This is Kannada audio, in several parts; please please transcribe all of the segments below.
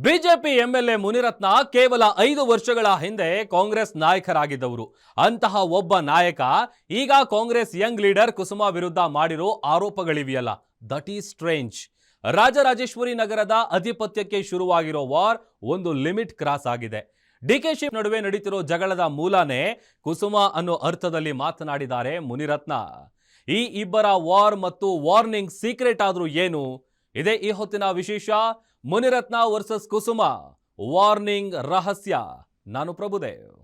ಬಿಜೆಪಿ ಎಂಎಲ್ಎ ಮುನಿರತ್ನ ಕೇವಲ 5 ವರ್ಷಗಳ ಹಿಂದೆ ಕಾಂಗ್ರೆಸ್ ನಾಯಕರಾಗಿದ್ದವರು. ಅಂತಹ ಒಬ್ಬ ನಾಯಕ ಈಗ ಕಾಂಗ್ರೆಸ್ ಯಂಗ್ ಲೀಡರ್ ಕುಸುಮಾ ವಿರುದ್ಧ ಮಾಡಿರೋ ಆರೋಪಗಳಿವೆಯಲ್ಲ, ದಟ್ ಈಸ್ ಸ್ಟ್ರೇಂಜ್. ರಾಜರಾಜೇಶ್ವರಿ ನಗರದ ಅಧಿಪತ್ಯಕ್ಕೆ ಶುರುವಾಗಿರೋ ವಾರ್ ಒಂದು ಲಿಮಿಟ್ ಕ್ರಾಸ್ ಆಗಿದೆ. ಡಿಕೆಶಿ ನಡುವೆ ನಡೀತಿರೋ ಜಗಳದ ಮೂಲನೇ ಕುಸುಮಾ ಅನ್ನೋ ಅರ್ಥದಲ್ಲಿ ಮಾತನಾಡಿದ್ದಾರೆ ಮುನಿರತ್ನ. ಈ ಇಬ್ಬರ ವಾರ್ ಮತ್ತು ವಾರ್ನಿಂಗ್ ಸೀಕ್ರೆಟ್ ಆದ್ರೂ ಏನು? ಇದೇ ಈ ಹೊತ್ತಿನ ವಿಶೇಷ. ಮುನಿರತ್ನ ವರ್ಸಸ್ ಕುಸುಮಾ, ವಾರ್ನಿಂಗ್ ರಹಸ್ಯ. ನಾನು ಪ್ರಭುದೇವ್.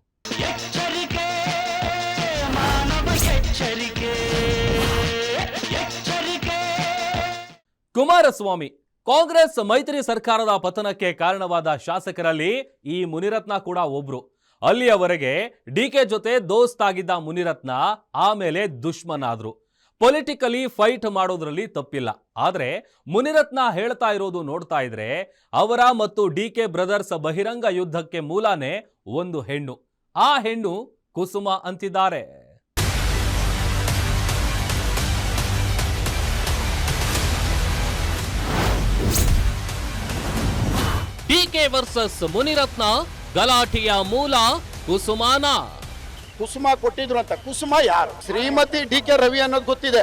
ಕುಮಾರಸ್ವಾಮಿ ಕಾಂಗ್ರೆಸ್ ಮೈತ್ರಿ ಸರ್ಕಾರದ ಪತನಕ್ಕೆ ಕಾರಣವಾದ ಶಾಸಕರಲ್ಲಿ ಈ ಮುನಿರತ್ನ ಕೂಡ ಒಬ್ರು. ಅಲ್ಲಿಯವರೆಗೆ ಡಿಕೆ ಜೊತೆ ದೋಸ್ತಾಗಿದ್ದ ಮುನಿರತ್ನ ಆಮೇಲೆ ದುಶ್ಮನ್ ಆದ್ರು. ಪೊಲಿಟಿಕಲಿ ಫೈಟ್ ಮಾಡೋದ್ರಲ್ಲಿ ತಪ್ಪಿಲ್ಲ. ಆದ್ರೆ ಮುನಿರತ್ನ ಹೇಳ್ತಾ ಇರೋದು ನೋಡ್ತಾ ಇದ್ರೆ ಅವರ ಮತ್ತು ಡಿಕೆ ಬ್ರದರ್ಸ್ ಬಹಿರಂಗ ಯುದ್ಧಕ್ಕೆ ಮೂಲನೇ ಒಂದು ಹೆಣ್ಣು. ಆ ಹೆಣ್ಣು ಕುಸುಮಾ ಅಂತಿದ್ದಾರೆ. ಡಿಕೆ ವರ್ಸಸ್ ಮುನಿರತ್ನ, ಗಲಾಟೆಯ ಮೂಲ ಕುಸುಮಾನ. ಕುಸುಮಾ ಕೊಟ್ಟಿದ್ರು ಅಂತ. ಕುಸುಮಾ ಯಾರು? ಶ್ರೀಮತಿ ಡಿಕೆ ರವಿ ಅನ್ನೋದು ಗೊತ್ತಿದೆ.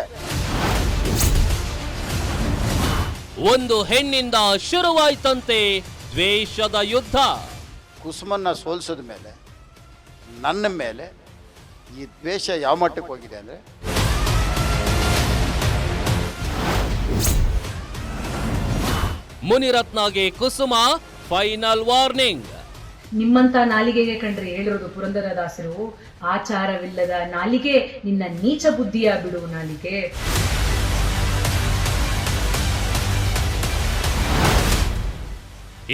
ಒಂದು ಹೆಣ್ಣಿಂದ ಶುರುವಾಯ್ತಂತೆ ದ್ವೇಷದ ಯುದ್ಧ. ಕುಸುಮನ್ನ ಸೋಲ್ಸದ ಮೇಲೆ ನನ್ನ ಮೇಲೆ ಈ ದ್ವೇಷ ಯಾವ ಮಟ್ಟಕ್ಕೆ ಹೋಗಿದೆ ಅಂದ್ರೆ, ಮುನಿರತ್ನಗೆ ಕುಸುಮಾ ಫೈನಲ್ ವಾರ್ನಿಂಗ್. ನಿಮ್ಮಂತ ನಾಲಿಗೆಗೆ ಕಂಡ್ರೆ ಹೇಳಿರೋದು ಪುರಂದರದಾಸರು, ಆಚಾರವಿಲ್ಲದ ನಾಲಿಗೆ, ನಿನ್ನ ನೀಚ ಬುದ್ಧಿಯ ಬಿಡು ನಾಲಿಗೆ.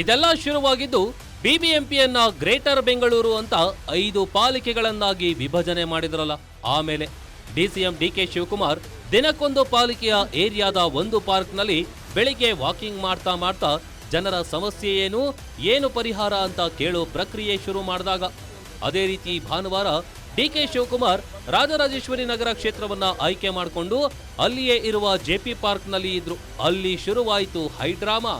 ಇದೆಲ್ಲ ಶುರುವಾಗಿದ್ದು ಬಿಬಿಎಂಪಿಯನ್ನ ಗ್ರೇಟರ್ ಬೆಂಗಳೂರು ಅಂತ 5 ಪಾಲಿಕೆಗಳನ್ನಾಗಿ ವಿಭಜನೆ ಮಾಡಿದ್ರಲ್ಲ. ಆಮೇಲೆ ಡಿಸಿಎಂ ಡಿಕೆ ಶಿವಕುಮಾರ್ ದಿನಕ್ಕೊಂದು ಪಾಲಿಕೆಯ ಏರಿಯಾದ ಒಂದು ಪಾರ್ಕ್ನಲ್ಲಿ ಬೆಳಿಗ್ಗೆ ವಾಕಿಂಗ್ ಮಾಡ್ತಾ ಜನರ ಸಮಸ್ಯೆ ಏನು ಪರಿಹಾರ ಅಂತ ಕೇಳೋ ಪ್ರಕ್ರಿಯೆ ಶುರು ಮಾಡಿದಾಗ, ಅದೇ ರೀತಿ ಭಾನುವಾರ ಡಿಕೆ ಶಿವಕುಮಾರ್ ರಾಜರಾಜೇಶ್ವರಿ ನಗರ ಕ್ಷೇತ್ರವನ್ನ ಆಯ್ಕೆ ಮಾಡಿಕೊಂಡು ಅಲ್ಲಿಯೇ ಇರುವ ಜೆಪಿ ಪಾರ್ಕ್ನಲ್ಲಿ ಇದ್ರು. ಅಲ್ಲಿ ಶುರುವಾಯಿತು ಹೈಡ್ರಾಮಾ.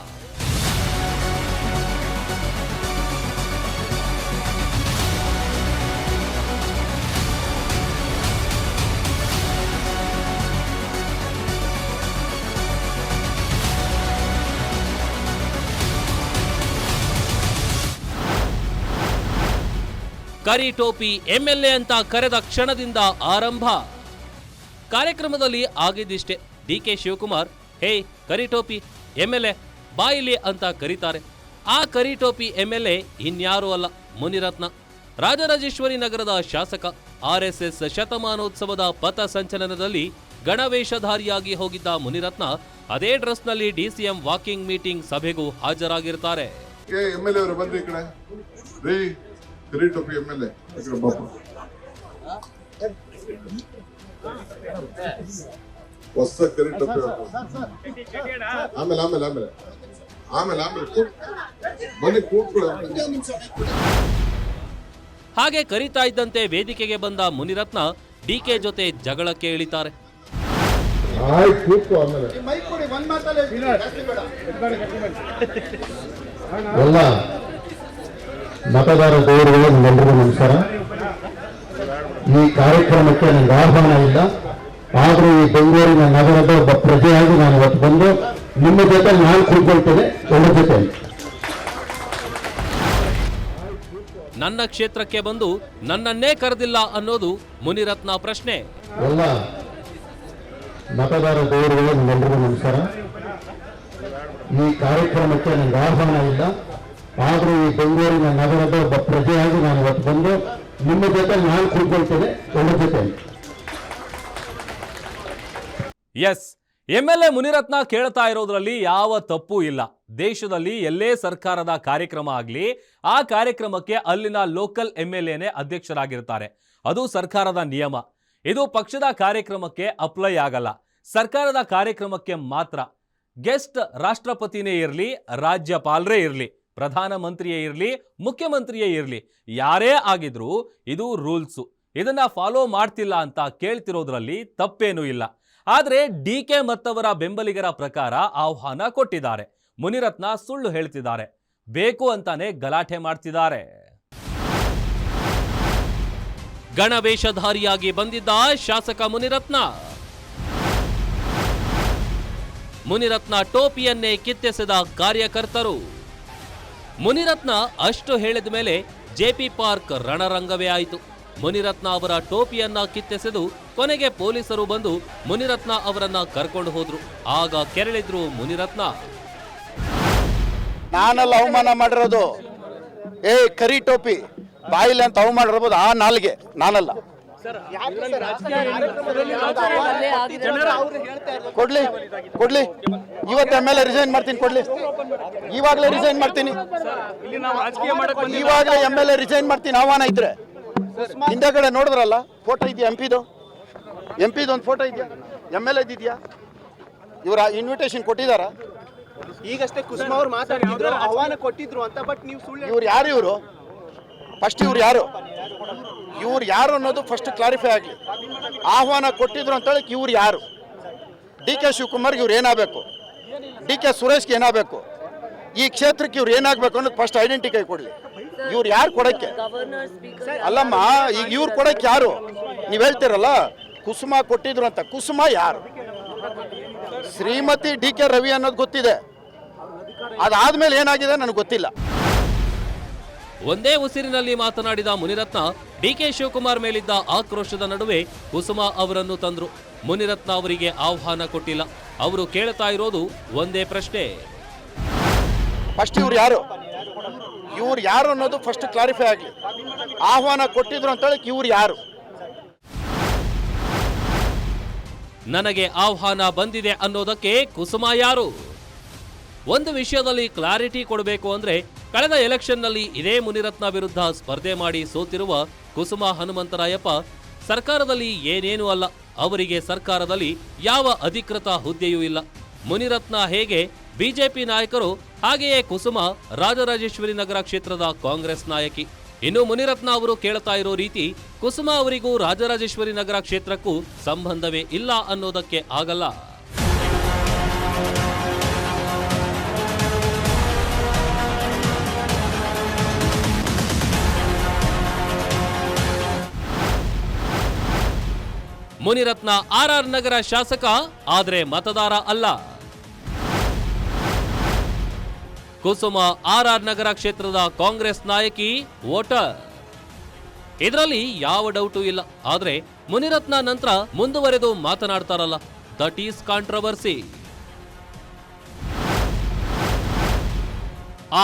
ಕರಿ ಟೋಪಿ ಎಂಎಲ್ಎ ಅಂತ ಕರೆದ ಕ್ಷಣದಿಂದ ಆರಂಭ. ಕಾರ್ಯಕ್ರಮದಲ್ಲಿ ಆಗಿದ್ದಿಷ್ಟೇ. ಡಿಕೆ ಶಿವಕುಮಾರ್ ಹೇ ಕರಿ ಟೋಪಿ ಎಂಎಲ್ಎ ಬಾಯಿಲಿ ಅಂತ ಕರೀತಾರೆ. ಆ ಕರಿ ಟೋಪಿ ಎಂಎಲ್ಎ ಇನ್ಯಾರೂ ಅಲ್ಲ, ಮುನಿರತ್ನ. ರಾಜರಾಜೇಶ್ವರಿ ನಗರದ ಶಾಸಕ. ಆರ್ಎಸ್ಎಸ್ ಶತಮಾನೋತ್ಸವದ ಪಥ ಸಂಚಲನದಲ್ಲಿ ಗಣವೇಷಧಾರಿಯಾಗಿ ಹೋಗಿದ್ದ ಮುನಿರತ್ನ ಅದೇ ಡ್ರೆಸ್ನಲ್ಲಿ ಡಿಸಿಎಂ ವಾಕಿಂಗ್ ಮೀಟಿಂಗ್ ಸಭೆಗೂ ಹಾಜರಾಗಿರ್ತಾರೆ. ಕರಿ ಟೋಪಿ ಎಂಎಲ್ಎ ಹೊಸ ಕರಿ ಟೋಪಿ ಆಮೇಲೆ ಬನ್ನಿ ಕೂತ್ಕೊಳ್ಳಿ. ಹಾಗೆ ಕರೀತಾ ಇದ್ದಂತೆ ವೇದಿಕೆಗೆ ಬಂದ ಮುನಿರತ್ನ ಡಿಕೆ ಜೊತೆ ಜಗಳಕ್ಕೆ ಇಳಿತಾರೆ. ಎಲ್ಲ ಮತದಾರ ದೇವರುಗಳು ನಿಮ್ಮೆಲ್ಲರಿಗೂ ನಮಸ್ಕಾರ. ಈ ಕಾರ್ಯಕ್ರಮಕ್ಕೆ ನನಗೆ ಆಹ್ವಾನ ಇಲ್ಲ, ಆದರೂ ಈ ಬೆಂಗಳೂರಿನ ನಗರದ ಒಬ್ಬ ಪ್ರಜೆಯಾಗಿ ನಾನು ಇವತ್ತು ಬಂದು ನಿಮ್ಮ ಜೊತೆ ನಾನು ಕೂತ್ಕೊಳ್ತೇನೆ. ಒಳ್ಳೆ ಜೊತೆ ನನ್ನ ಕ್ಷೇತ್ರಕ್ಕೆ ಬಂದು ನನ್ನನ್ನೇ ಕರೆದಿಲ್ಲ ಅನ್ನೋದು ಮುನಿರತ್ನ ಪ್ರಶ್ನೆ. ಎಲ್ಲ ಮತದಾರ ದೇವರುಗಳು ನಿಮ್ಮೆಲ್ಲರಿಗೂ ನಮಸ್ಕಾರ. ಈ ಕಾರ್ಯಕ್ರಮಕ್ಕೆ ನನಗೆ ಆಹ್ವಾನ ಇಲ್ಲ, ಆದರೂ ಈ ಬೆಂಗಳೂರಿನ ನಗರದ ಒಬ್ಬ ಪ್ರಜೆಯಾಗಿ ನಾನು ಇವತ್ತು ಬಂದು ನಿಮ್ಮ ಜೊತೆ ನಾನು ಕೂತ್ಕೊಳ್ತೇನೆ. ಒಳ್ಳೆ ಜೊತೆ ಎಸ್, ಎಂಎಲ್ಎ ಮುನಿರತ್ನ ಕೇಳ್ತಾ ಇರೋದ್ರಲ್ಲಿ ಯಾವ ತಪ್ಪು ಇಲ್ಲ. ದೇಶದಲ್ಲಿ ಎಲ್ಲೇ ಸರ್ಕಾರದ ಕಾರ್ಯಕ್ರಮ ಆಗಲಿ, ಆ ಕಾರ್ಯಕ್ರಮಕ್ಕೆ ಅಲ್ಲಿನ ಲೋಕಲ್ ಎಂಎಲ್ಎನೇ ಅಧ್ಯಕ್ಷರಾಗಿರ್ತಾರೆ. ಅದು ಸರ್ಕಾರದ ನಿಯಮ. ಇದು ಪಕ್ಷದ ಕಾರ್ಯಕ್ರಮಕ್ಕೆ ಅಪ್ಲೈ ಆಗಲ್ಲ, ಸರ್ಕಾರದ ಕಾರ್ಯಕ್ರಮಕ್ಕೆ ಮಾತ್ರ. ಗೆಸ್ಟ್ ರಾಷ್ಟ್ರಪತಿನೇ ಇರಲಿ, ರಾಜ್ಯಪಾಲರೇ ಇರಲಿ, ಪ್ರಧಾನಮಂತ್ರಿಯೇ ಇರಲಿ, ಮುಖ್ಯಮಂತ್ರಿಯೇ ಇರಲಿ, ಯಾರೇ ಆಗಿದ್ರೂ ಇದು ರೂಲ್ಸು. ಇದನ್ನ ಫಾಲೋ ಮಾಡ್ತಿಲ್ಲ ಅಂತ ಕೇಳ್ತಿರೋದ್ರಲ್ಲಿ ತಪ್ಪೇನೂ ಇಲ್ಲ. ಆದರೆ ಡಿಕೆ ಮತ್ತವರ ಬೆಂಬಲಿಗರ ಪ್ರಕಾರ ಆಹ್ವಾನ ಕೊಟ್ಟಿದ್ದಾರೆ. ಮುನಿರತ್ನ ಸುಳ್ಳು ಹೇಳ್ತಿದ್ದಾರೆ. ಬೇಕು ಅಂತಾನೆ ಗಲಾಟೆ ಮಾಡ್ತಿದ್ದಾರೆ. ಗಣವೇಷಧಾರಿಯಾಗಿ ಬಂದಿದ್ದ ಶಾಸಕ ಮುನಿರತ್ನ ಟೋಪಿಯನ್ನೇ ಕಿತ್ತೆಸೆದ ಕಾರ್ಯಕರ್ತರು. ಮುನಿರತ್ನ ಅಷ್ಟು ಹೇಳಿದ ಮೇಲೆ ಜೆಪಿ ಪಾರ್ಕ್ ರಣರಂಗವೇ ಆಯಿತು. ಮುನಿರತ್ನ ಅವರ ಟೋಪಿಯನ್ನ ಕಿತ್ತೆಸೆದು ಕೊನೆಗೆ ಪೊಲೀಸರು ಬಂದು ಮುನಿರತ್ನ ಅವರನ್ನ ಕರ್ಕೊಂಡು ಹೋದ್ರು. ಆಗ ಕೆರಳಿದ್ರು ಮುನಿರತ್ನ. ನಾನೆಲ್ಲ ಅವಮಾನ ಮಾಡಿರೋದು, ಕರಿ ಟೋಪಿ ಬಾಯಿಲೆ ಅಂತ ಅವಮಾನ ಇರ್ಬೋದು, ಆ ನಾಲ್ಗೆ ನಾನಲ್ಲ. ಕೊಡ್ಲಿ ಇವತ್ತು MLA ರಿಸೈನ್ ಮಾಡ್ತೀನಿ, ಕೊಡ್ಲಿ ಇವಾಗಲೇ ರಿಸೈನ್ ಮಾಡ್ತೀನಿ, ಇವಾಗಲೇ MLA ರಿಸೈನ್ ಮಾಡ್ತೀನಿ. ಆಹ್ವಾನ ಇದ್ರೆ ಹಿಂದೆಗಡೆ ನೋಡಿದ್ರಲ್ಲ ಫೋಟೋ ಇದೆಯಾ? ಎಂಪಿದು ಒಂದು ಫೋಟೋ ಇದೆಯಾ? MLA ಇದೆಯಾ? ಇವರ ಇನ್ವಿಟೇಷನ್ ಕೊಟ್ಟಿದಾರ? ಈಗಷ್ಟೇ ಕುಸುಮ ಅವ್ರು ಮಾತಾಡಿದ್ರು, ಆಹ್ವಾನ ಕೊಟ್ಟಿದ್ರು ಅಂತ. ಬಟ್ ನೀವು ಸುಳ್ಳು. ಇವ್ರು ಯಾರು? ಫಸ್ಟ್ ಇವ್ರು ಯಾರು ಅನ್ನೋದು ಫಸ್ಟ್ ಕ್ಲಾರಿಫೈ ಆಗಲಿ. ಆಹ್ವಾನ ಕೊಟ್ಟಿದ್ರು ಅಂತ ಹೇಳಕ್ ಇವ್ರು ಯಾರು? DK ಶಿವಕುಮಾರ್ಗೆ ಇವ್ರು ಏನಾಗಬೇಕು? DK ಸುರೇಶ್ಗೆ ಏನಾಗಬೇಕು? ಈ ಕ್ಷೇತ್ರಕ್ಕೆ ಇವ್ರು ಏನಾಗಬೇಕು ಅನ್ನೋದು ಫಸ್ಟ್ ಐಡೆಂಟಿಫೈ ಕೊಡಲಿ. ಇವ್ರು ಯಾರು ಕೊಡಕ್ಕೆ? ಅಲ್ಲಮ್ಮ, ಈಗ ಇವ್ರು ಕೊಡಕ್ಕೆ ಯಾರು? ನೀವು ಹೇಳ್ತೀರಲ್ಲ ಕುಸುಮ ಕೊಟ್ಟಿದ್ರು ಅಂತ. ಕುಸುಮ ಯಾರು? ಶ್ರೀಮತಿ DK ರವಿ ಅನ್ನೋದು ಗೊತ್ತಿದೆ, ಅದಾದ್ಮೇಲೆ ಏನಾಗಿದೆ ನನಗೆ ಗೊತ್ತಿಲ್ಲ. ಒಂದೇ ಉಸಿರಿನಲ್ಲಿ ಮಾತನಾಡಿದ ಮುನಿರತ್ನ DK ಶಿವಕುಮಾರ್ ಮೇಲಿದ್ದ ಆಕ್ರೋಶದ ನಡುವೆ ಕುಸುಮ ಅವರನ್ನು ತಂದ್ರು. ಮುನಿರತ್ನ ಅವರಿಗೆ ಆಹ್ವಾನ ಕೊಟ್ಟಿಲ್ಲ. ಅವರು ಕೇಳ್ತಾ ಇರೋದು ಒಂದೇ ಪ್ರಶ್ನೆ. ಫಸ್ಟ್ ಇವ್ರು ಯಾರು ಅನ್ನೋದು ಫಸ್ಟ್ ಕ್ಲಾರಿಫೈ ಆಗಲಿ. ಆಹ್ವಾನ ಕೊಟ್ಟಿದ್ರು ಅಂತ ಹೇಳಕ್ ಇವ್ರು ಯಾರು? ನನಗೆ ಆಹ್ವಾನ ಬಂದಿದೆ ಅನ್ನೋದಕ್ಕೆ ಕುಸುಮ ಯಾರು? ಒಂದು ವಿಷಯದಲ್ಲಿ ಕ್ಲಾರಿಟಿ ಕೊಡಬೇಕು ಅಂದ್ರೆ, ಕಳೆದ ಎಲೆಕ್ಷನ್ನಲ್ಲಿ ಇದೇ ಮುನಿರತ್ನ ವಿರುದ್ಧ ಸ್ಪರ್ಧೆ ಮಾಡಿ ಸೋತಿರುವ ಕುಸುಮ ಹನುಮಂತರಾಯಪ್ಪ ಸರ್ಕಾರದಲ್ಲಿ ಏನೇನೂ ಅಲ್ಲ. ಅವರಿಗೆ ಸರ್ಕಾರದಲ್ಲಿ ಯಾವ ಅಧಿಕೃತ ಹುದ್ದೆಯೂ ಇಲ್ಲ. ಮುನಿರತ್ನ ಹೇಗೆ ಬಿಜೆಪಿ ನಾಯಕರು, ಹಾಗೆಯೇ ಕುಸುಮ ರಾಜರಾಜೇಶ್ವರಿ ನಗರ ಕ್ಷೇತ್ರದ ಕಾಂಗ್ರೆಸ್ ನಾಯಕಿ. ಇನ್ನು ಮುನಿರತ್ನ ಅವರು ಕೇಳ್ತಾ ಇರೋ ರೀತಿ ಕುಸುಮ ಅವರಿಗೂ ರಾಜರಾಜೇಶ್ವರಿ ನಗರ ಕ್ಷೇತ್ರಕ್ಕೂ ಸಂಬಂಧವೇ ಇಲ್ಲ ಅನ್ನೋದಕ್ಕೆ ಆಗಲ್ಲ. ಮುನಿರತ್ನ RR ನಗರ ಶಾಸಕ, ಆದರೆ ಮತದಾರ ಅಲ್ಲ. ಕುಸುಮ RR ನಗರ ಕ್ಷೇತ್ರದ ಕಾಂಗ್ರೆಸ್ ನಾಯಕಿ, ವೋಟರ್. ಇದರಲ್ಲಿ ಯಾವ ಡೌಟು ಇಲ್ಲ. ಆದ್ರೆ ಮುನಿರತ್ನ ನಂತರ ಮುಂದುವರೆದು ಮಾತನಾಡ್ತಾರಲ್ಲ, ದಟ್ ಈಸ್ ಕಾಂಟ್ರವರ್ಸಿ.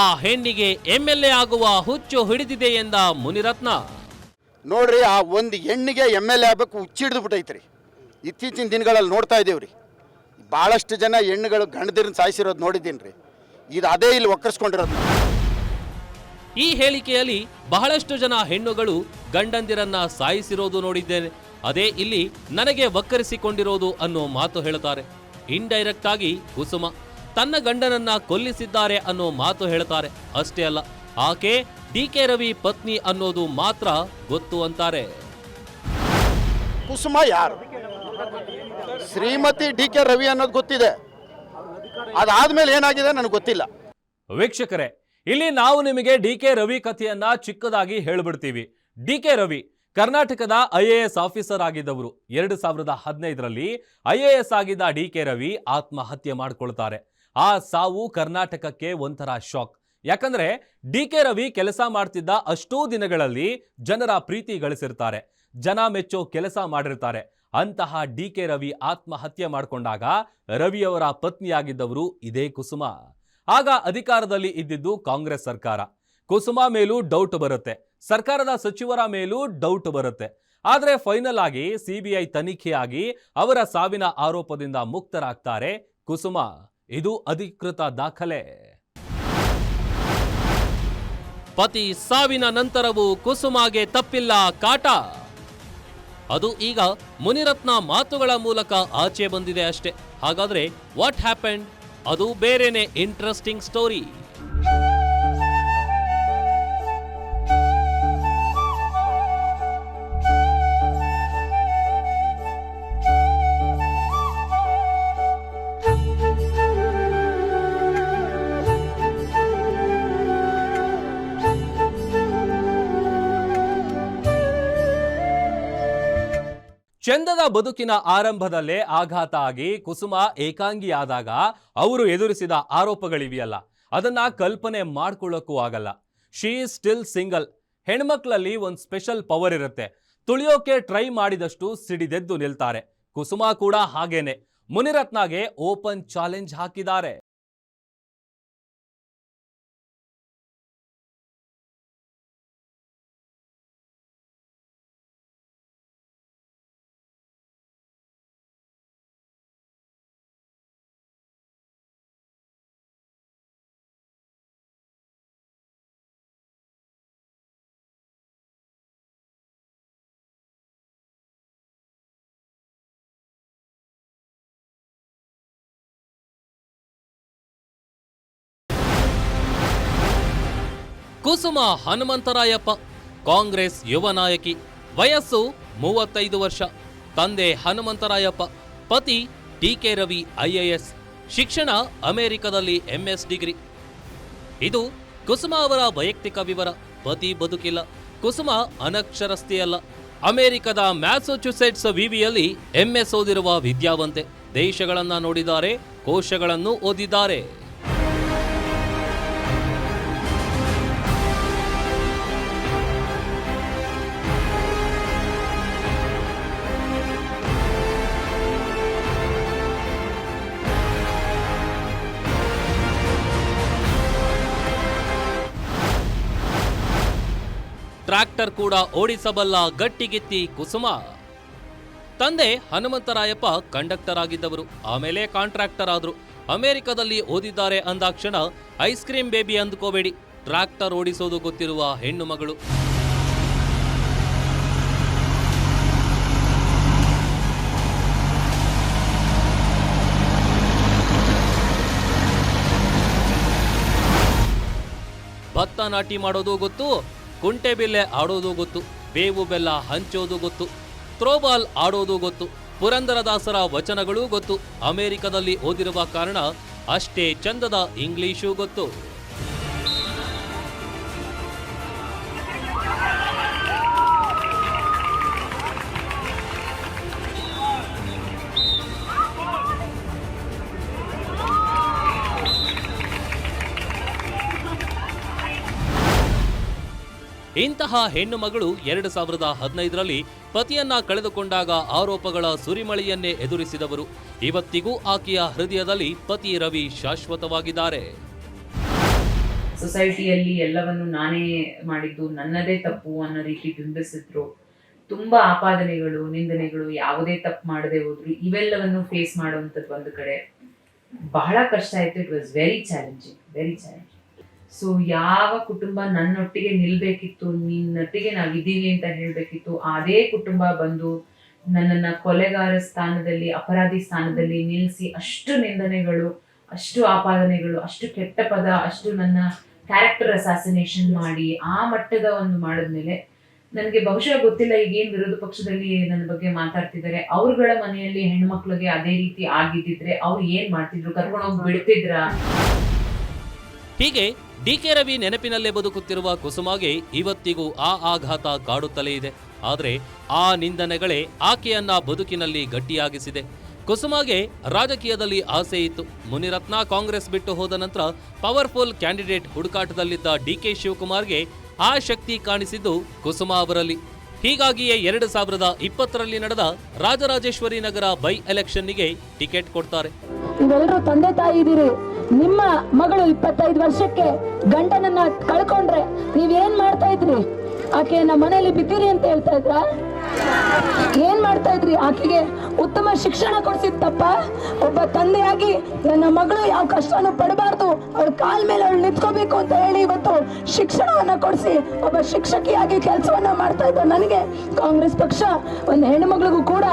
ಆ ಹೆಣ್ಣಿಗೆ MLA ಆಗುವ ಹುಚ್ಚು ಹಿಡಿದಿದೆ ಎಂದ ಮುನಿರತ್ನ. ನೋಡ್ರಿ, ಆ ಒಂದು ಹೆಣ್ಣಿಗೆ MLA ಆಗಬೇಕು ಹುಚ್ಚಿಡ್ದು ಬಿಟ್ಟೈತ್ರಿ. ಇತ್ತೀಚಿನ ದಿನಗಳಲ್ಲಿ ನೋಡ್ತಾ ಇದ್ದೀವ್ರಿ, ಭಾಳಷ್ಟು ಜನ ಹೆಣ್ಣುಗಳು ಗಂಡದಿರನ್ನ ಸಾಯಿಸಿರೋದು ನೋಡಿದ್ದೀನಿ ರೀ. ಇದು ಅದೇ ಇಲ್ಲಿ ಒಕ್ಕರ್ಸ್ಕೊಂಡಿರೋದು. ಈ ಹೇಳಿಕೆಯಲ್ಲಿ ಬಹಳಷ್ಟು ಜನ ಹೆಣ್ಣುಗಳು ಗಂಡಂದಿರನ್ನ ಸಾಯಿಸಿರೋದು ನೋಡಿದ್ದೇನೆ, ಅದೇ ಇಲ್ಲಿ ನನಗೆ ವಕ್ಕರಿಸಿಕೊಂಡಿರೋದು ಅನ್ನೋ ಮಾತು ಹೇಳ್ತಾರೆ. ಇಂಡೈರೆಕ್ಟ್ ಆಗಿ ಕುಸುಮ ತನ್ನ ಗಂಡನನ್ನ ಕೊಲ್ಲಿಸಿದ್ದಾರೆ ಅನ್ನೋ ಮಾತು ಹೇಳ್ತಾರೆ. ಅಷ್ಟೇ ಅಲ್ಲ, ಆಕೆ DK ರವಿ ಪತ್ನಿ ಅನ್ನೋದು ಮಾತ್ರ ಗೊತ್ತು ಅಂತಾರೆ. ಕುಸುಮ ಯಾರು? ಶ್ರೀಮತಿ DK ರವಿ ಅನ್ನೋದು ಗೊತ್ತಿದೆ, ಅದಾದ್ಮೇಲೆ ಏನಾಗಿದೆ ನನಗೆ ಗೊತ್ತಿಲ್ಲ. ವೀಕ್ಷಕರೇ, ಇಲ್ಲಿ ನಾವು ನಿಮಗೆ DK ರವಿ ಕಥೆಯನ್ನ ಚಿಕ್ಕದಾಗಿ ಹೇಳ್ಬಿಡ್ತೀವಿ. DK ರವಿ ಕರ್ನಾಟಕದ IAS ಆಫೀಸರ್ ಆಗಿದ್ದವರು. 2015ರಲ್ಲಿ IAS ಆಗಿದ್ದ DK ರವಿ ಆತ್ಮಹತ್ಯೆ ಮಾಡಿಕೊಳ್ತಾರೆ. ಆ ಸಾವು ಕರ್ನಾಟಕಕ್ಕೆ ಒಂಥರ ಶಾಕ್. ಯಾಕಂದ್ರೆ DK ರವಿ ಕೆಲಸ ಮಾಡ್ತಿದ್ದ ಅಷ್ಟೂ ದಿನಗಳಲ್ಲಿ ಜನರ ಪ್ರೀತಿ ಗಳಿಸಿರ್ತಾರೆ, ಜನ ಮೆಚ್ಚೋ ಕೆಲಸ ಮಾಡಿರ್ತಾರೆ. ಅಂತಹ DK ರವಿ ಆತ್ಮಹತ್ಯೆ ಮಾಡಿಕೊಂಡಾಗ ರವಿಯವರ ಪತ್ನಿಯಾಗಿದ್ದವರು ಇದೇ ಕುಸುಮ. ಆಗ ಅಧಿಕಾರದಲ್ಲಿ ಇದ್ದಿದ್ದು ಕಾಂಗ್ರೆಸ್ ಸರ್ಕಾರ. ಕುಸುಮ ಮೇಲೂ ಡೌಟ್ ಬರುತ್ತೆ, ಸರ್ಕಾರದ ಸಚಿವರ ಮೇಲೂ ಡೌಟ್ ಬರುತ್ತೆ. ಆದ್ರೆ ಫೈನಲ್ ಆಗಿ CBI ತನಿಖೆಯಾಗಿ ಅವರ ಸಾವಿನ ಆರೋಪದಿಂದ ಮುಕ್ತರಾಗ್ತಾರೆ ಕುಸುಮ. ಇದು ಅಧಿಕೃತ ದಾಖಲೆ. ಪತಿ ಸಾವಿನ ನಂತರವೂ ಕುಸುಮಾಗೆ ತಪ್ಪಿಲ್ಲ ಕಾಟ. ಅದು ಈಗ ಮುನಿರತ್ನ ಮಾತುಗಳ ಮೂಲಕ ಆಚೆ ಬಂದಿದೆ ಅಷ್ಟೇ. ಹಾಗಾದ್ರೆ ವಾಟ್ ಹ್ಯಾಪೆಂಡ್? ಅದು ಬೇರೆನೆ ಇಂಟ್ರೆಸ್ಟಿಂಗ್ ಸ್ಟೋರಿ. ಚಂದದ ಬದುಕಿನ ಆರಂಭದಲ್ಲೇ ಆಘಾತ ಆಗಿ ಕುಸುಮ ಏಕಾಂಗಿಯಾದಾಗ ಅವರು ಎದುರಿಸಿದ ಆರೋಪಗಳಿವೆಯಲ್ಲ, ಅದನ್ನ ಕಲ್ಪನೆ ಮಾಡ್ಕೊಳ್ಳೋಕ್ಕೂ ಆಗಲ್ಲ. She is still single. ಹೆಣ್ಮಕ್ಳಲ್ಲಿ ಒಂದು ಸ್ಪೆಷಲ್ ಪವರ್ ಇರುತ್ತೆ. ತುಳಿಯೋಕೆ ಟ್ರೈ ಮಾಡಿದಷ್ಟು ಸಿಡಿದೆದ್ದು ನಿಲ್ತಾರೆ. ಕುಸುಮ ಕೂಡ ಹಾಗೇನೆ. ಮುನಿರತ್ನಗೆ ಓಪನ್ ಚಾಲೆಂಜ್ ಹಾಕಿದ್ದಾರೆ. ಕುಸುಮ ಹನುಮಂತರಾಯಪ್ಪ ಕಾಂಗ್ರೆಸ್ ಯುವ ನಾಯಕಿ. ವಯಸ್ಸು 35 ವರ್ಷ. ತಂದೆ ಹನುಮಂತರಾಯಪ್ಪ, ಪತಿ ಟಿ.ಕೆ. ರವಿ IAS. ಶಿಕ್ಷಣ ಅಮೆರಿಕದಲ್ಲಿ MS ಡಿಗ್ರಿ. ಇದು ಕುಸುಮ ಅವರ ವೈಯಕ್ತಿಕ ವಿವರ. ಪತಿ ಬದುಕಿಲ್ಲ. ಕುಸುಮ ಅನಕ್ಷರಸ್ಥೆಯಲ್ಲ. ಅಮೆರಿಕದ ಮ್ಯಾಸಚೂಸೆಟ್ಸ್ ವಿವಿಯಲ್ಲಿ MS ಓದಿರುವ ವಿದ್ಯಾವಂತೆ. ದೇಶಗಳನ್ನ ನೋಡಿದ್ದಾರೆ, ಕೋಶಗಳನ್ನು ಓದಿದ್ದಾರೆ. ಟ್ರ್ಯಾಕ್ಟರ್ ಕೂಡ ಓಡಿಸಬಲ್ಲ ಗಟ್ಟಿಗಿತ್ತಿ ಕುಸುಮ. ತಂದೆ ಹನುಮಂತರಾಯಪ್ಪ ಕಂಡಕ್ಟರ್ ಆಗಿದ್ದವರು, ಆಮೇಲೆ ಕಾಂಟ್ರಾಕ್ಟರ್ ಆದ್ರು. ಅಮೆರಿಕದಲ್ಲಿ ಓದಿದ್ದಾರೆ ಅಂದಾಕ್ಷಣ ಐಸ್ ಕ್ರೀಮ್ ಬೇಬಿ ಅಂದ್ಕೋಬೇಡಿ. ಟ್ರ್ಯಾಕ್ಟರ್ ಓಡಿಸೋದು ಗೊತ್ತಿರುವ ಹೆಣ್ಣು ಮಗಳು. ಭತ್ತ ನಾಟಿ ಮಾಡೋದು ಗೊತ್ತು, ಕುಂಟೆಬಿಲ್ಲೆ ಆಡೋದು ಗೊತ್ತು, ಬೇವು ಬೆಲ್ಲ ಹಂಚೋದು ಗೊತ್ತು, ಥ್ರೋಬಾಲ್ ಆಡೋದು ಗೊತ್ತು, ಪುರಂದರದಾಸರ ವಚನಗಳೂ ಗೊತ್ತು. ಅಮೆರಿಕದಲ್ಲಿ ಓದಿರುವ ಕಾರಣ ಅಷ್ಟೇ ಚಂದದ ಇಂಗ್ಲಿಷೂ ಗೊತ್ತು. ಇಂತಹ ಹೆಣ್ಣು ಮಗಳು 2015ರಲ್ಲಿ ಪತಿಯನ್ನ ಕಳೆದುಕೊಂಡಾಗ ಆರೋಪಗಳ ಸುರಿಮಳೆಯನ್ನೇ ಎದುರಿಸಿದವರು. ಇವತ್ತಿಗೂ ಆಕೆಯ ಹೃದಯದಲ್ಲಿ ಪತಿ ರವಿ ಶಾಶ್ವತವಾಗಿದ್ದಾರೆ. ಸೊಸೈಟಿಯಲ್ಲಿ ಎಲ್ಲವನ್ನು ನಾನೇ ಮಾಡಿದ್ದು, ನನ್ನದೇ ತಪ್ಪು ಅನ್ನೋ ರೀತಿ ಬಿಂಬಿಸಿದ್ರು. ತುಂಬಾ ಆಪಾದನೆಗಳು, ನಿಂದನೆಗಳು, ಯಾವುದೇ ತಪ್ಪು ಮಾಡದೆ ಹೋದ್ರು ಇವೆಲ್ಲವನ್ನು ಫೇಸ್ ಮಾಡುವಂಥದ್ದು ಒಂದು ಕಡೆ ಬಹಳ ಕಷ್ಟ ಆಯ್ತು. It was very challenging. So ಯಾವ ಕುಟುಂಬ ನನ್ನೊಟ್ಟಿಗೆ ನಿಲ್ಬೇಕಿತ್ತು, ನಿನ್ನೊಟ್ಟಿಗೆ ನಾವಿದ್ದೀವಿ ಅಂತ ಹೇಳ್ಬೇಕಿತ್ತು, ಅದೇ ಕುಟುಂಬ ಬಂದು ನನ್ನನ್ನ ಕೊಲೆಗಾರ ಸ್ಥಾನದಲ್ಲಿ, ಅಪರಾಧಿ ಸ್ಥಾನದಲ್ಲಿ ನಿಲ್ಲಿಸಿ ಅಷ್ಟು ನಿಂದನೆಗಳು, ಅಷ್ಟು ಆಪಾದನೆಗಳು, ಅಷ್ಟು ಕೆಟ್ಟ ಪದ, ಅಷ್ಟು ನನ್ನ ಕ್ಯಾರೆಕ್ಟರ್ ಅಸಾಸಿನೇಷನ್ ಮಾಡಿ ಆ ಮಟ್ಟದ ಒಂದು ಮಾಡಿದ್ಮೇಲೆ ನನಗೆ ಬಹುಶಃ ಗೊತ್ತಿಲ್ಲ ಈಗೇನ್ ವಿರೋಧ ಪಕ್ಷದಲ್ಲಿ ನನ್ನ ಬಗ್ಗೆ ಮಾತಾಡ್ತಿದ್ದಾರೆ, ಅವ್ರಗಳ ಮನೆಯಲ್ಲಿ ಹೆಣ್ಮಕ್ಳಿಗೆ ಅದೇ ರೀತಿ ಆಗಿದ್ದಿದ್ರೆ ಅವ್ರು ಏನ್ ಮಾಡ್ತಿದ್ರು, ಕರ್ಕೊಂಡೋಗಿ ಬಿಡ್ತಿದ್ರ? ಹೀಗೆ ಡಿ.ಕೆ. ರವಿ ನೆನಪಿನಲ್ಲೇ ಬದುಕುತ್ತಿರುವ ಕುಸುಮಗೆ ಇವತ್ತಿಗೂ ಆ ಆಘಾತ ಕಾಡುತ್ತಲೇ ಇದೆ. ಆದರೆ ಆ ನಿಂದನೆಗಳೇ ಆಕೆಯನ್ನ ಬದುಕಿನಲ್ಲಿ ಗಟ್ಟಿಯಾಗಿಸಿದೆ. ಕುಸುಮಗೆ ರಾಜಕೀಯದಲ್ಲಿ ಆಸೆ ಇತ್ತು. ಮುನಿರತ್ನ ಕಾಂಗ್ರೆಸ್ ಬಿಟ್ಟು ಹೋದ ನಂತರ ಪವರ್ಫುಲ್ ಕ್ಯಾಂಡಿಡೇಟ್ ಹುಡುಕಾಟದಲ್ಲಿದ್ದ ಡಿ.ಕೆ. ಶಿವಕುಮಾರ್ಗೆ ಆ ಶಕ್ತಿ ಕಾಣಿಸಿದ್ದು ಕುಸುಮ ಅವರಲ್ಲಿ. ಹೀಗಾಗಿಯೇ 2020ರಲ್ಲಿ ನಡೆದ ರಾಜರಾಜೇಶ್ವರಿ ನಗರ ಬೈ ಎಲೆಕ್ಷನ್ನಿಗೆ ಟಿಕೆಟ್ ಕೊಡ್ತಾರೆ. ನೀವೆಲ್ಲರೂ ತಂದೆ ತಾಯಿ ಇದ್ದೀರಿ. ನಿಮ್ಮ ಮಗಳು 25 ವರ್ಷಕ್ಕೆ ಗಂಡನನ್ನ ಕಳ್ಕೊಂಡ್ರೆ ನೀವೇನ್ ಮಾಡ್ತಾ ಇದ್ರಿ? ಆಕೆಯನ್ನ ಮನೆಯಲ್ಲಿ ಬಿದ್ದೀರಿ ಅಂತ ಹೇಳ್ತಾ ಇದ್ರ? ಏನ್ ಮಾಡ್ತಾ ಇದ್ರಿ? ಆಕೆಗೆ ಉತ್ತಮ ಶಿಕ್ಷಣ ಕೊಡ್ಸಿತ್ತಪ್ಪ. ಒಬ್ಬ ತಂದೆಯಾಗಿ ನನ್ನ ಮಗಳು ಯಾವ ಕಷ್ಟನೂ ಪಡಬಾರ್ದು, ಅವಳ ಕಾಲ್ ಮೇಲೆ ಅವಳು ನಿಂತ್ಕೋಬೇಕು ಅಂತ ಹೇಳಿ ಇವತ್ತು ಶಿಕ್ಷಣವನ್ನ ಕೊಡಿಸಿ ಒಬ್ಬ ಶಿಕ್ಷಕಿಯಾಗಿ ಕೆಲಸವನ್ನ ಮಾಡ್ತಾ ಇದ್ದ ನನಗೆ ಕಾಂಗ್ರೆಸ್ ಪಕ್ಷ ಒಂದು ಹೆಣ್ಣುಮಗಳಿಗೂ ಕೂಡ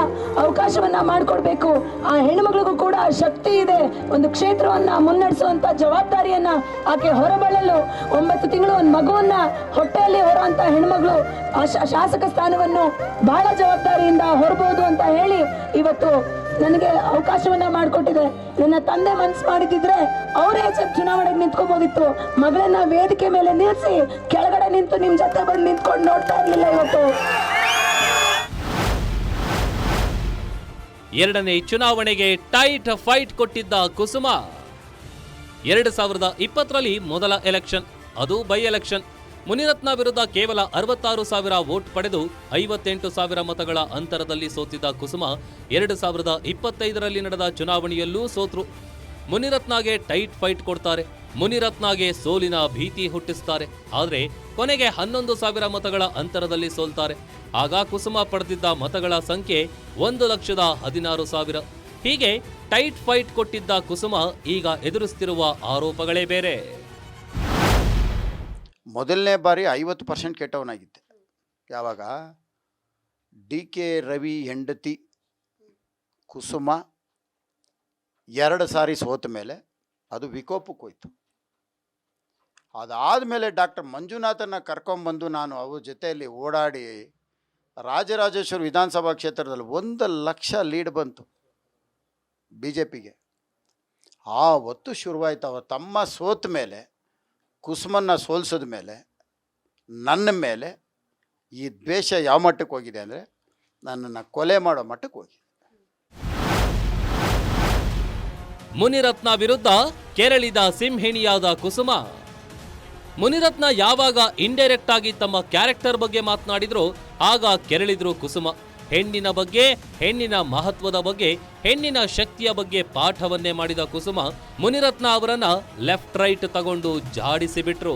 ಅವಕಾಶವನ್ನ ಮಾಡಿಕೊಡ್ಬೇಕು, ಆ ಹೆಣ್ಣುಮಗಳಿಗೂ ಕೂಡ ಶಕ್ತಿ ಇದೆ, ಒಂದು ಕ್ಷೇತ್ರವನ್ನ ಮುನ್ನಡೆಸುವಂತ ಜವಾಬ್ದಾರಿಯನ್ನ ಆಕೆ ಹೊರಬಳ್ಳಲು 9 ತಿಂಗಳು ಒಂದು ಮಗುವನ್ನ ಹೊಟ್ಟೆಯಲ್ಲಿ ಹೊರುವಂತ ಹೆಣ್ಮಗಳು ಆ ಶಾಸಕ ಸ್ಥಾನವನ್ನು ಬಹಳ ಜವಾಬ್ದಾರಿಯಿಂದ ಹೊರಬಹುದು ಅಂತ ಹೇಳಿ ಇವತ್ತು ನನಗೆ ಅವಕಾಶವನ್ನ ಮಾಡಿಕೊಟ್ಟಿದೆ. ನನ್ನ ತಂದೆ ಮನಸ್ಸು ಮಾಡಿದ್ರೆ ಅವರೇ ಚುನಾವಣೆಗೆ ನಿಂತ್ಕೋಬಹುದಿತ್ತು. ಮಗಳನ್ನ ವೇದಿಕೆ ಮೇಲೆ ನಿಲ್ಲಿಸಿ ಕೆಳಗಡೆ ನಿಂತು ನಿಮ್ ಜೊತೆ ಬಂದು ನಿಂತ್ಕೊಂಡು ನೋಡ್ತಾ ಇರ್ಲಿಲ್ಲ ಇವತ್ತು. ಎರಡನೇ ಚುನಾವಣೆಗೆ ಟೈಟ್ ಫೈಟ್ ಕೊಟ್ಟಿದ್ದ ಕುಸುಮ 2020ರಲ್ಲಿ ಮೊದಲ ಎಲೆಕ್ಷನ್, ಅದು ಬೈ ಎಲೆಕ್ಷನ್. ಮುನಿರತ್ನ ವಿರುದ್ಧ ಕೇವಲ 66,000 ವೋಟ್ ಪಡೆದು 58,000 ಮತಗಳ ಅಂತರದಲ್ಲಿ ಸೋತಿದ್ದ ಕುಸುಮ 2025ರಲ್ಲಿ ನಡೆದ ಚುನಾವಣೆಯಲ್ಲೂ ಸೋತ್ರು. ಮುನಿರತ್ನಗೆ ಟೈಟ್ ಫೈಟ್ ಕೊಡ್ತಾರೆ, ಮುನಿರತ್ನಗೆ ಸೋಲಿನ ಭೀತಿ ಹುಟ್ಟಿಸ್ತಾರೆ. ಆದರೆ ಕೊನೆಗೆ 11,000 ಮತಗಳ ಅಂತರದಲ್ಲಿ ಸೋಲ್ತಾರೆ. ಆಗ ಕುಸುಮ ಪಡೆದಿದ್ದ ಮತಗಳ ಸಂಖ್ಯೆ 1,16,000. ಹೀಗೆ ಟೈಟ್ ಫೈಟ್ ಕೊಟ್ಟಿದ್ದ ಕುಸುಮ ಈಗ ಎದುರಿಸುತ್ತಿರುವ ಆರೋಪಗಳೇ ಬೇರೆ. ಮೊದಲನೇ ಬಾರಿ 50% ಕೆಟ್ಟವನಾಗಿದ್ದೆ. ಯಾವಾಗ DK ರವಿ ಹೆಂಡತಿ ಕುಸುಮ 2 ಸಾರಿ ಸೋತ ಮೇಲೆ ಅದು ವಿಕೋಪಕ್ಕೆ ಹೋಯ್ತು. ಅದಾದಮೇಲೆ ಡಾಕ್ಟರ್ ಮಂಜುನಾಥನ ಕರ್ಕೊಂಬಂದು ನಾನು ಅವ್ರ ಜೊತೆಯಲ್ಲಿ ಓಡಾಡಿ ರಾಜರಾಜೇಶ್ವರಿ ವಿಧಾನಸಭಾ ಕ್ಷೇತ್ರದಲ್ಲಿ 1,00,000 ಲೀಡ್ ಬಂತು BJPಗೆ. ಆವತ್ತು ಶುರುವಾಯ್ತು. ಅವ ತಮ್ಮ ಸೋತ ಮೇಲೆ, ಕುಸುಮನ್ನ ಸೋಲಿಸಿದ ಮೇಲೆ ನನ್ನ ಮೇಲೆ ಈ ದ್ವೇಷ ಯಾವ ಮಟ್ಟಕ್ಕೆ ಹೋಗಿದೆ ಅಂದರೆ ನನ್ನನ್ನು ಕೊಲೆ ಮಾಡೋ ಮಟ್ಟಕ್ಕೆ ಹೋಗಿದೆ. ಮುನಿರತ್ನ ವಿರುದ್ಧ ಕೆರಳಿದ ಸಿಂಹಿಣಿಯಾದ ಕುಸುಮ. ಮುನಿರತ್ನ ಯಾವಾಗ ಇಂಡೈರೆಕ್ಟ್ ಆಗಿ ತಮ್ಮ ಕ್ಯಾರೆಕ್ಟರ್ ಬಗ್ಗೆ ಮಾತನಾಡಿದ್ರು ಆಗ ಕೆರಳಿದ್ರು ಕುಸುಮ. ಹೆಣ್ಣಿನ ಬಗ್ಗೆ, ಹೆಣ್ಣಿನ ಮಹತ್ವದ ಬಗ್ಗೆ, ಹೆಣ್ಣಿನ ಶಕ್ತಿಯ ಬಗ್ಗೆ ಪಾಠವನ್ನೇ ಮಾಡಿದ ಕುಸುಮ ಮುನಿರತ್ನ ಅವರನ್ನ ಲೆಫ್ಟ್ ರೈಟ್ ತಗೊಂಡು ಜಾಡಿಸಿಬಿಟ್ರು.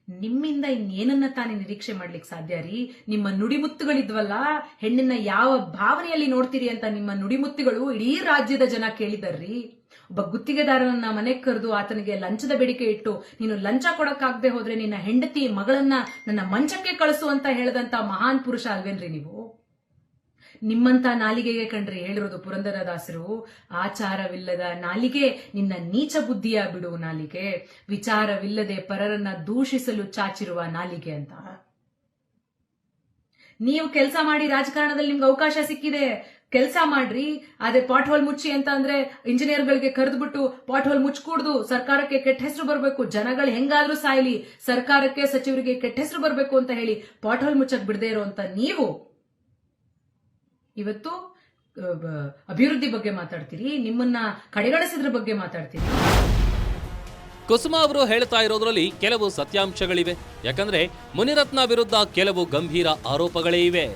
ನಿಮ್ಮಿಂದ ಇನ್ನೇನನ್ನ ತಾನೇ ನಿರೀಕ್ಷೆ ಮಾಡ್ಲಿಕ್ಕೆ ಸಾಧ್ಯ ರೀ? ನಿಮ್ಮ ನುಡಿಮುತ್ತುಗಳಿದ್ವಲ್ಲ, ಹೆಣ್ಣನ್ನ ಯಾವ ಭಾವನೆಯಲ್ಲಿ ನೋಡ್ತೀರಿ ಅಂತ ನಿಮ್ಮ ನುಡಿಮುತ್ತುಗಳು ಇಡೀ ರಾಜ್ಯದ ಜನ ಕೇಳಿದಾರ್ರಿ. ಒಬ್ಬ ಗುತ್ತಿಗೆದಾರನನ್ನ ಮನೆಗೆ ಕರೆದು ಆತನಿಗೆ ಲಂಚದ ಬೇಡಿಕೆ ಇಟ್ಟು, ನೀನು ಲಂಚ ಕೊಡಕ್ಕಾಗದೆ ಹೋದ್ರೆ ನಿನ್ನ ಹೆಂಡತಿ ಮಗಳನ್ನ ನನ್ನ ಮಂಚಕ್ಕೆ ಕಳಿಸು ಅಂತ ಹೇಳದಂತ ಮಹಾನ್ ಪುರುಷ ಅಲ್ವೇನ್ರಿ ನೀವು? ನಿಮ್ಮಂತ ನಾಲಿಗೆಗೆ ಕಣ್ರಿ ಹೇಳಿರೋದು ಪುರಂದರದಾಸರು, ಆಚಾರವಿಲ್ಲದ ನಾಲಿಗೆ ನಿನ್ನ ನೀಚ ಬುದ್ಧಿಯ ಬಿಡು ನಾಲಿಗೆ, ವಿಚಾರವಿಲ್ಲದೆ ಪರರನ್ನ ದೂಷಿಸಲು ಚಾಚಿರುವ ನಾಲಿಗೆ ಅಂತ. ನೀವು ಕೆಲಸ ಮಾಡಿ ರಾಜಕಾರಣದಲ್ಲಿ ನಿಮ್ಗೆ ಅವಕಾಶ ಸಿಕ್ಕಿದೆ, ಕೆಲಸ ಮಾಡ್ರಿ. ಆದ್ರೆ ಪಾಟ್ ಹೋಲ್ ಮುಚ್ಚಿ ಅಂತ ಅಂದ್ರೆ ಇಂಜಿನಿಯರ್ಗಳಿಗೆ ಕರೆದ್ಬಿಟ್ಟು ಪಾಟ್ ಹೋಲ್ ಮುಚ್ಕೂಡ್ದು, ಸರ್ಕಾರಕ್ಕೆ ಕೆಟ್ಟ ಹೆಸರು ಬರಬೇಕು, ಜನಗಳು ಹೆಂಗಾದ್ರೂ ಸಾಯ್ಲಿ, ಸರ್ಕಾರಕ್ಕೆ ಸಚಿವರಿಗೆ ಕೆಟ್ಟ ಹೆಸರು ಬರಬೇಕು ಅಂತ ಹೇಳಿ ಪಾಟ್ ಹೋಲ್ ಮುಚ್ಚಕ್ ಬಿಡದೇ ಇರುವಂತ ನೀವು ಇವತ್ತು ಅಭಿವೃದ್ಧಿ ಬಗ್ಗೆ ಮಾತಾಡ್ತೀರಿ, ನಿಮ್ಮನ್ನ ಕಡೆಗಣಿಸಿದ್ರ ಬಗ್ಗೆ ಮಾತಾಡ್ತೀರಿ. ಕುಸುಮ ಅವರು ಹೇಳ್ತಾ ಇರೋದ್ರಲ್ಲಿ ಕೆಲವು ಸತ್ಯಾಂಶಗಳಿವೆ. ಯಾಕಂದ್ರೆ ಮುನಿರತ್ನ ವಿರುದ್ಧ ಕೆಲವು ಗಂಭೀರ ಆರೋಪಗಳೇ ಇವೆ.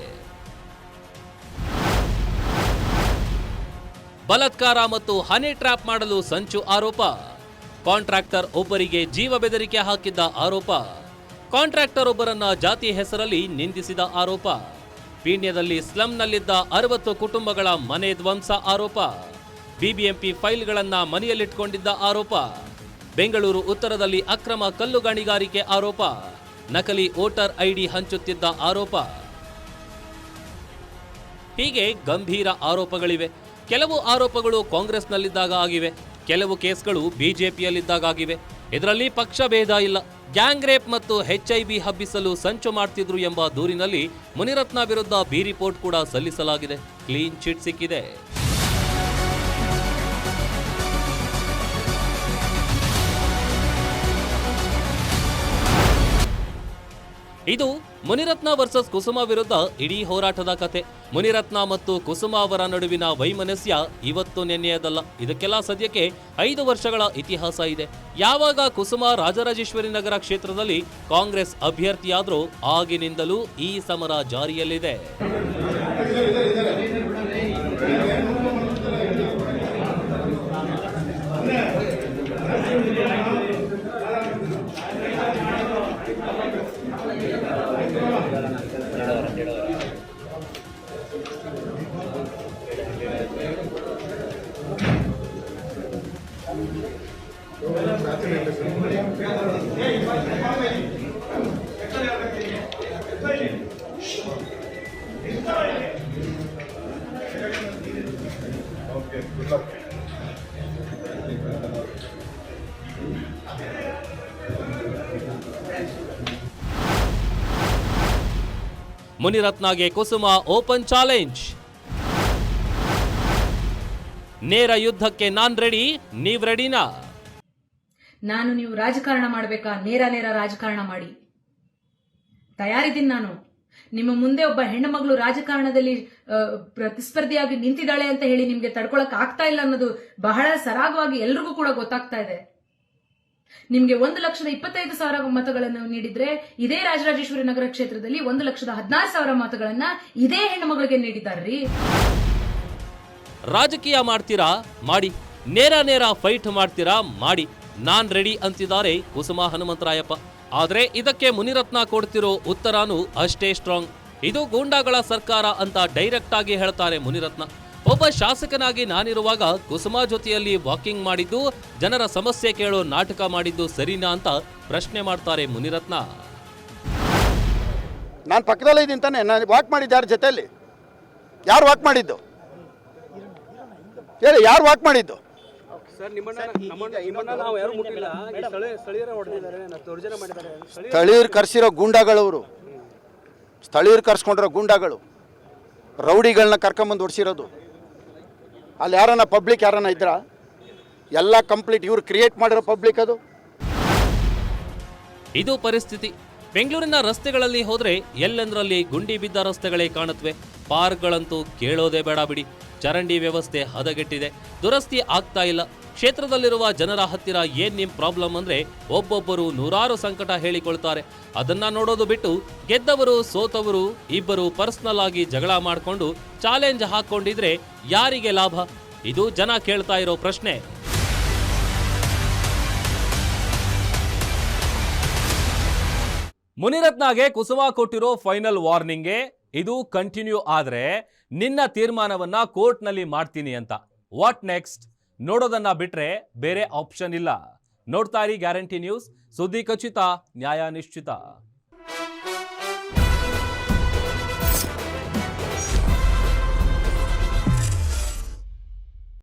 ಬಲಾತ್ಕಾರ ಮತ್ತು ಹನಿ ಟ್ರ್ಯಾಪ್ ಮಾಡಲು ಸಂಚು ಆರೋಪ. ಕಾಂಟ್ರಾಕ್ಟರ್ ಒಬ್ಬರಿಗೆ ಜೀವ ಬೆದರಿಕೆ ಹಾಕಿದ್ದ ಆರೋಪ. ಕಾಂಟ್ರಾಕ್ಟರ್ ಒಬ್ಬರನ್ನ ಜಾತಿ ಹೆಸರಲ್ಲಿ ನಿಂದಿಸಿದ ಆರೋಪ. ಪೀಣ್ಯದಲ್ಲಿ ಸ್ಲಂನಲ್ಲಿದ್ದ 60 ಕುಟುಂಬಗಳ ಮನೆ ಧ್ವಂಸ ಆರೋಪ. ಬಿಬಿಎಂಪಿ ಫೈಲ್ಗಳನ್ನ ಮನೆಯಲ್ಲಿಟ್ಕೊಂಡಿದ್ದ ಆರೋಪ. ಬೆಂಗಳೂರು ಉತ್ತರದಲ್ಲಿ ಅಕ್ರಮ ಕಲ್ಲು ಗಣಿಗಾರಿಕೆ ಆರೋಪ. ನಕಲಿ ವೋಟರ್ ಐಡಿ ಹಂಚುತ್ತಿದ್ದ ಆರೋಪ. ಹೀಗೆ ಗಂಭೀರ ಆರೋಪಗಳಿವೆ. ಕೆಲವು ಆರೋಪಗಳು ಕಾಂಗ್ರೆಸ್ನಲ್ಲಿದ್ದಾಗ ಆಗಿವೆ, ಕೆಲವು ಕೇಸ್ಗಳು ಬಿಜೆಪಿಯಲ್ಲಿದ್ದಾಗ ಆಗಿವೆ. ಇದರಲ್ಲಿ ಪಕ್ಷ ಭೇದ ಇಲ್ಲ. ಗ್ಯಾಂಗ್ ರೇಪ್ ಮತ್ತು HIV ಹಬ್ಬಿಸಲು ಸಂಚು ಮಾಡ್ತಿದ್ರು ಎಂಬ ದೂರಿನಲ್ಲಿ ಮುನಿರತ್ನ ವಿರುದ್ಧ ಬಿ ರಿಪೋರ್ಟ್ ಕೂಡ ಸಲ್ಲಿಸಲಾಗಿದೆ. ಕ್ಲೀನ್ ಚಿಟ್ ಸಿಕ್ಕಿದೆ. ಇದು ಮುನಿರತ್ನ ವರ್ಸಸ್ ಕುಸುಮ ವಿರುದ್ಧ ಇಡೀ ಹೋರಾಟದ ಕತೆ. ಮುನಿರತ್ನ ಮತ್ತು ಕುಸುಮ ಅವರ ನಡುವಿನ ವೈಮನಸ್ಯ ಇವತ್ತು ನೆನ್ನೆಯದಲ್ಲ. ಇದಕ್ಕೆಲ್ಲ ಸದ್ಯಕ್ಕೆ 5 ವರ್ಷಗಳ ಇತಿಹಾಸ ಇದೆ. ಯಾವಾಗ ಕುಸುಮ ರಾಜರಾಜೇಶ್ವರಿ ನಗರ ಕ್ಷೇತ್ರದಲ್ಲಿ ಕಾಂಗ್ರೆಸ್ ಅಭ್ಯರ್ಥಿಯಾದ್ರೂ ಆಗಿನಿಂದಲೂ ಈ ಸಮರ ಜಾರಿಯಲ್ಲಿದೆ. ಮುನಿರತ್ನಗೆ ಕುಸುಮ ಓಪನ್ ಚಾಲೆಂಜ್. ನೇರ ಯುದ್ಧಕ್ಕೆ ನಾನ್ ರೆಡಿ, ನೀವ್ ರೆಡಿನಾ? ನಾನು ನೀವು ರಾಜಕಾರಣ ಮಾಡ್ಬೇಕಾ? ನೇರ ರಾಜಕಾರಣ ಮಾಡಿ ತಯಾರಿದ್ದೀನಿ ನಾನು. ನಿಮ್ಮ ಮುಂದೆ ಒಬ್ಬ ಹೆಣ್ಣು ಮಗಳು ರಾಜಕಾರಣದಲ್ಲಿ ಪ್ರತಿಸ್ಪರ್ಧಿಯಾಗಿ ನಿಂತಿದ್ದಾಳೆ ಅಂತ ಹೇಳಿ ನಿಮ್ಗೆ ತಡ್ಕೊಳಕ್ ಆಗ್ತಾ ಇಲ್ಲ ಅನ್ನೋದು ಬಹಳ ಸರಾಗವಾಗಿ ಎಲ್ರಿಗೂ ಕೂಡ ಗೊತ್ತಾಗ್ತಾ ಇದೆ. ನಿಮ್ಗೆ 1,25,000 ಮತಗಳನ್ನು ನೀಡಿದ್ರೆ ಇದೇ ರಾಜರಾಜೇಶ್ವರಿ ನಗರ ಕ್ಷೇತ್ರದಲ್ಲಿ 1,16,000 ಮತಗಳನ್ನ ಇದೇ ಹೆಣ್ಣು ಮಗಳಿಗೆ ನೀಡಿದಾರ್ರಿ. ರಾಜಕೀಯ ಮಾಡ್ತೀರಾ ಮಾಡಿ, ನೇರ ಫೈಟ್ ಮಾಡ್ತೀರಾ ಮಾಡಿ, ನಾನ್ ರೆಡಿ ಅಂತಿದ್ದಾರೆ ಕುಸುಮಾ ಹನುಮಂತರಾಯಪ್ಪ. ಆದ್ರೆ ಇದಕ್ಕೆ ಮುನಿರತ್ನ ಕೊಡ್ತಿರೋ ಉತ್ತರನೂ ಅಷ್ಟೇ ಸ್ಟ್ರಾಂಗ್. ಇದು ಗೂಂಡಾಗಳ ಸರ್ಕಾರ ಅಂತ ಡೈರೆಕ್ಟ್ ಆಗಿ ಹೇಳ್ತಾರೆ ಮುನಿರತ್ನ. ಒಬ್ಬ ಶಾಸಕನಾಗಿ ನಾನಿರುವಾಗ ಕುಸುಮಾ ಜೊತೆಯಲ್ಲಿ ವಾಕಿಂಗ್ ಮಾಡಿದ್ದು, ಜನರ ಸಮಸ್ಯೆ ಕೇಳೋ ನಾಟಕ ಮಾಡಿದ್ದು ಸರಿನಾ ಅಂತ ಪ್ರಶ್ನೆ ಮಾಡ್ತಾರೆ ಮುನಿರತ್ನ. ನಾನು ಪಕ್ಕದಲ್ಲೇ ಇದ್ದೀನಿ ತಾನೆ, ನಾನು ವಾಕ್ ಮಾಡಿದ್ದು ಯಾರ ಜೊತೆಯಲ್ಲಿ? ಯಾರು ವಾಕ್ ಮಾಡಿದ್ದು ಹೇಳಿ? ಯಾರು ವಾಕ್ ಮಾಡಿದ್ದು? ಸರ್ ನಿಮ್ಮನ್ನ ನಾವು ಯಾರು ಮುಟ್ಟಿಲ್ಲ, ಸ್ಥಳೀಯರ ಹೊಡೆದಿದ್ದಾರೆ, ದೌರ್ಜನ್ಯ ಮಾಡಿದ್ದಾರೆ. ಸ್ಥಳೀಯರು ಕರ್ಸಿರೋ ಗೂಂಡಾಗಳವರು, ಸ್ಥಳೀಯರು ಕರ್ಸ್ಕೊಂಡಿರೋ ಗೂಂಡಾಗಳು, ರೌಡಿಗಳನ್ನ ಕರ್ಕೊಂಬಂದು ಹೊಡ್ಸಿರೋದು. ಅಲ್ಲಿ ಯಾರನ್ನ ಪಬ್ಲಿಕ್ ಯಾರನ್ನ ಇದ್ರ? ಎಲ್ಲ ಕಂಪ್ಲೀಟ್ ಇವ್ರು ಕ್ರಿಯೇಟ್ ಮಾಡಿರೋ ಪಬ್ಲಿಕ್ ಅದು. ಇದು ಪರಿಸ್ಥಿತಿ. ಬೆಂಗಳೂರಿನ ರಸ್ತೆಗಳಲ್ಲಿ ಹೋದ್ರೆ ಎಲ್ಲೆಂದರಲ್ಲಿ ಗುಂಡಿ ಬಿದ್ದ ರಸ್ತೆಗಳೇ ಕಾಣುತ್ತವೆ. ಪಾರ್ಕ್ಗಳಂತೂ ಕೇಳೋದೇ ಬೇಡ ಬಿಡಿ. ಚರಂಡಿ ವ್ಯವಸ್ಥೆ ಹದಗೆಟ್ಟಿದೆ, ದುರಸ್ತಿ ಆಗ್ತಾ ಇಲ್ಲ. ಕ್ಷೇತ್ರದಲ್ಲಿರುವ ಜನರ ಹತ್ತಿರ ಏನ್ ನಿಮ್ ಪ್ರಾಬ್ಲಮ್ ಅಂದ್ರೆ ಒಬ್ಬೊಬ್ಬರು ನೂರಾರು ಸಂಕಟ ಹೇಳಿಕೊಳ್ತಾರೆ. ಅದನ್ನ ನೋಡೋದು ಬಿಟ್ಟು ಗೆದ್ದವರು ಸೋತವರು ಇಬ್ಬರು ಪರ್ಸನಲ್ ಆಗಿ ಜಗಳ ಮಾಡಿಕೊಂಡು ಚಾಲೆಂಜ್ ಹಾಕೊಂಡಿದ್ರೆ ಯಾರಿಗೆ ಲಾಭ? ಇದು ಜನ ಕೇಳ್ತಾ ಇರೋ ಪ್ರಶ್ನೆ. ಮುನಿರತ್ನಗೆ ಕುಸುಮಾ ಕೊಟ್ಟಿರೋ ಫೈನಲ್ ವಾರ್ನಿಂಗ್ಗೆ ಇದು ಕಂಟಿನ್ಯೂ ಆದ್ರೆ ನಿನ್ನ ತೀರ್ಮಾನವನ್ನ ಕೋರ್ಟ್ನಲ್ಲಿ ಮಾಡ್ತೀನಿ ಅಂತ. ವಾಟ್ ನೆಕ್ಸ್ಟ್ ನೋಡೋದನ್ನ ಬಿಟ್ರೆ ಬೇರೆ ಆಪ್ಷನ್ ಇಲ್ಲ. ನೋಡ್ತಾ ಇರಿ ಗ್ಯಾರಂಟಿ ನ್ಯೂಸ್, ಸುದ್ದಿ ಖಚಿತ, ನ್ಯಾಯ ನಿಶ್ಚಿತ.